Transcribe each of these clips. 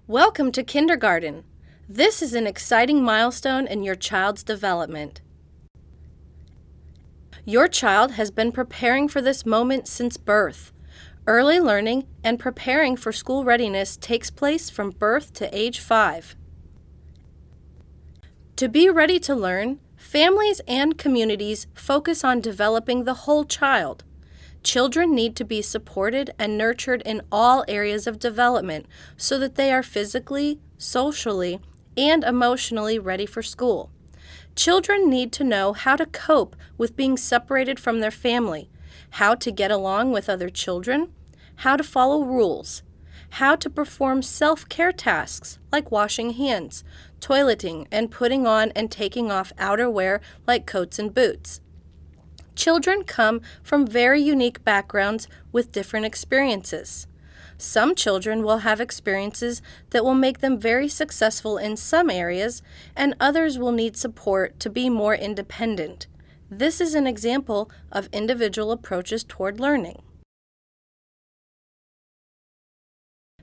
Welcome to kindergarten. This is an exciting milestone in your child's development. Your child has been preparing for this moment since birth. Early learning and preparing for school readiness takes place from birth to age 5. To be ready to learn, families and communities focus on developing the whole child. Children need to be supported and nurtured in all areas of development so that they are physically, socially, and emotionally ready for school. Children need to know how to cope with being separated from their family, how to get along with other children, how to follow rules, how to perform self-care tasks like washing hands, toileting, and putting on and taking off outerwear like coats and boots. Children come from very unique backgrounds with different experiences. Some children will have experiences that will make them very successful in some areas, and others will need support to be more independent. This is an example of individual approaches toward learning.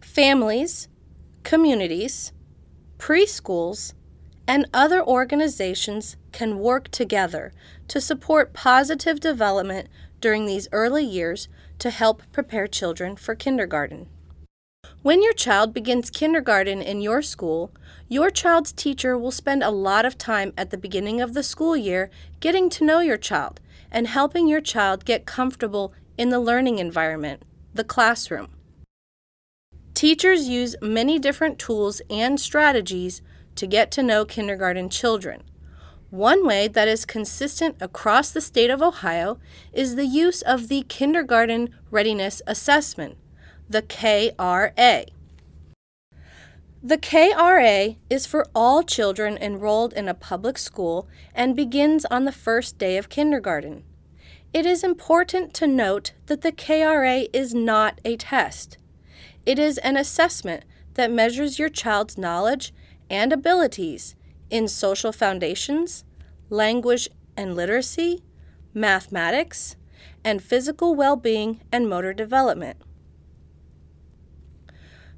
Families, communities, preschools, and other organizations can work together to support positive development during these early years to help prepare children for kindergarten. When your child begins kindergarten in your school, your child's teacher will spend a lot of time at the beginning of the school year getting to know your child and helping your child get comfortable in the learning environment, the classroom. Teachers use many different tools and strategies to get to know kindergarten children. One way that is consistent across the state of Ohio is the use of the Kindergarten Readiness Assessment, the KRA. The KRA is for all children enrolled in a public school and begins on the first day of kindergarten. It is important to note that the KRA is not a test. It is an assessment that measures your child's knowledge and abilities in social foundations, language and literacy, mathematics, and physical well-being and motor development.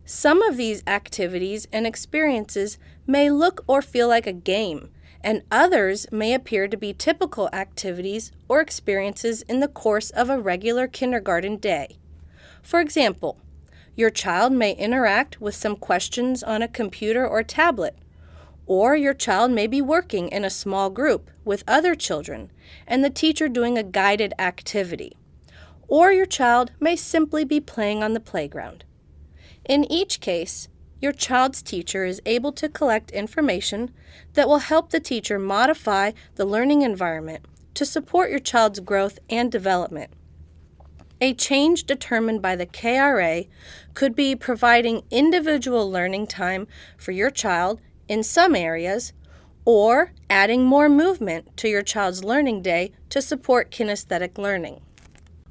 Some of these activities and experiences may look or feel like a game, and others may appear to be typical activities or experiences in the course of a regular kindergarten day. For example, your child may interact with some questions on a computer or tablet, or your child may be working in a small group with other children and the teacher doing a guided activity, or your child may simply be playing on the playground. In each case, your child's teacher is able to collect information that will help the teacher modify the learning environment to support your child's growth and development. A change determined by the KRA could be providing individual learning time for your child in some areas, or adding more movement to your child's learning day to support kinesthetic learning.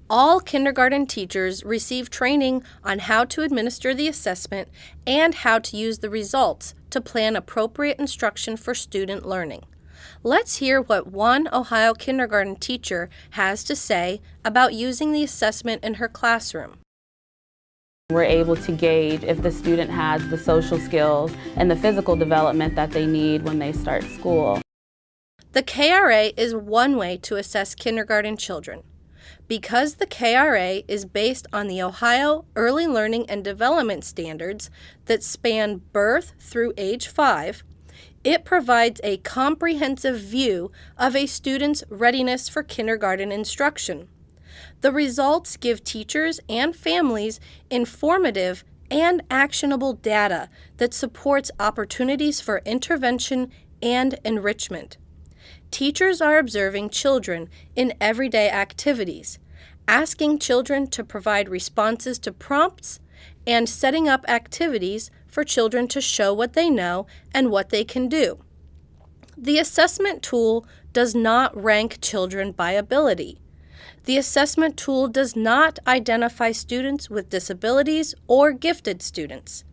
All kindergarten teachers receive training on how to administer the assessment and how to use the results to plan appropriate instruction for student learning. Let's hear what one Ohio kindergarten teacher has to say about using the assessment in her classroom. We're able to gauge if the student has the social skills and the physical development that they need when they start school. The KRA is one way to assess kindergarten children. Because the KRA is based on the Ohio Early Learning and Development Standards that span birth through age 5, it provides a comprehensive view of a student's readiness for kindergarten instruction. The results give teachers and families informative and actionable data that supports opportunities for intervention and enrichment. Teachers are observing children in everyday activities, asking children to provide responses to prompts, and setting up activities for children to show what they know and what they can do. The assessment tool does not rank children by ability. The assessment tool does not identify students with disabilities or gifted students.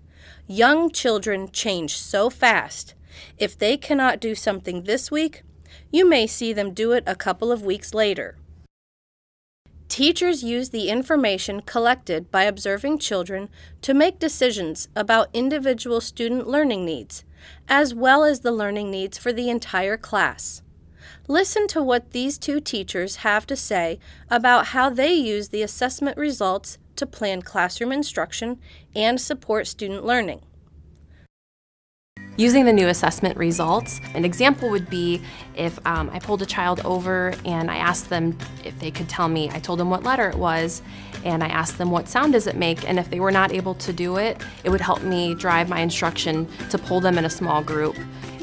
Young children change so fast. If they cannot do something this week, you may see them do it a couple of weeks later. Teachers use the information collected by observing children to make decisions about individual student learning needs, as well as the learning needs for the entire class. Listen to what these two teachers have to say about how they use the assessment results to plan classroom instruction and support student learning. Using the new assessment results, an example would be if I pulled a child over and I asked them if they could tell me, I told them what letter it was, and I asked them what sound does it make, and if they were not able to do it, it would help me drive my instruction to pull them in a small group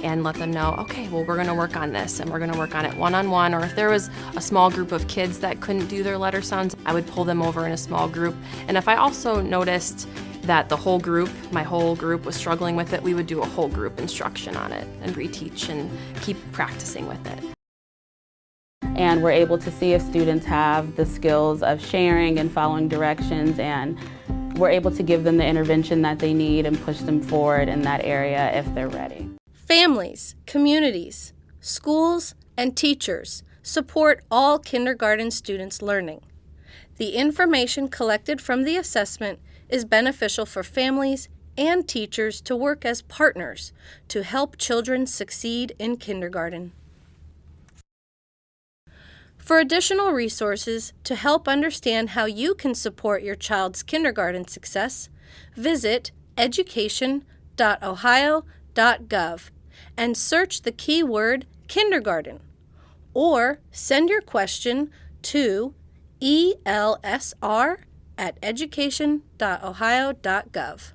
and let them know, okay, well, we're gonna work on this, and we're gonna work on it one-on-one, or if there was a small group of kids that couldn't do their letter sounds, I would pull them over in a small group. And if I also noticed that the whole group, my whole group was struggling with it, we would do a whole group instruction on it and reteach and keep practicing with it. And we're able to see if students have the skills of sharing and following directions, and we're able to give them the intervention that they need and push them forward in that area if they're ready. Families, communities, schools, and teachers support all kindergarten students' learning. The information collected from the assessment is beneficial for families and teachers to work as partners to help children succeed in kindergarten. For additional resources to help understand how you can support your child's kindergarten success, visit education.ohio.gov and search the keyword kindergarten, or send your question to elsr@education.ohio.gov.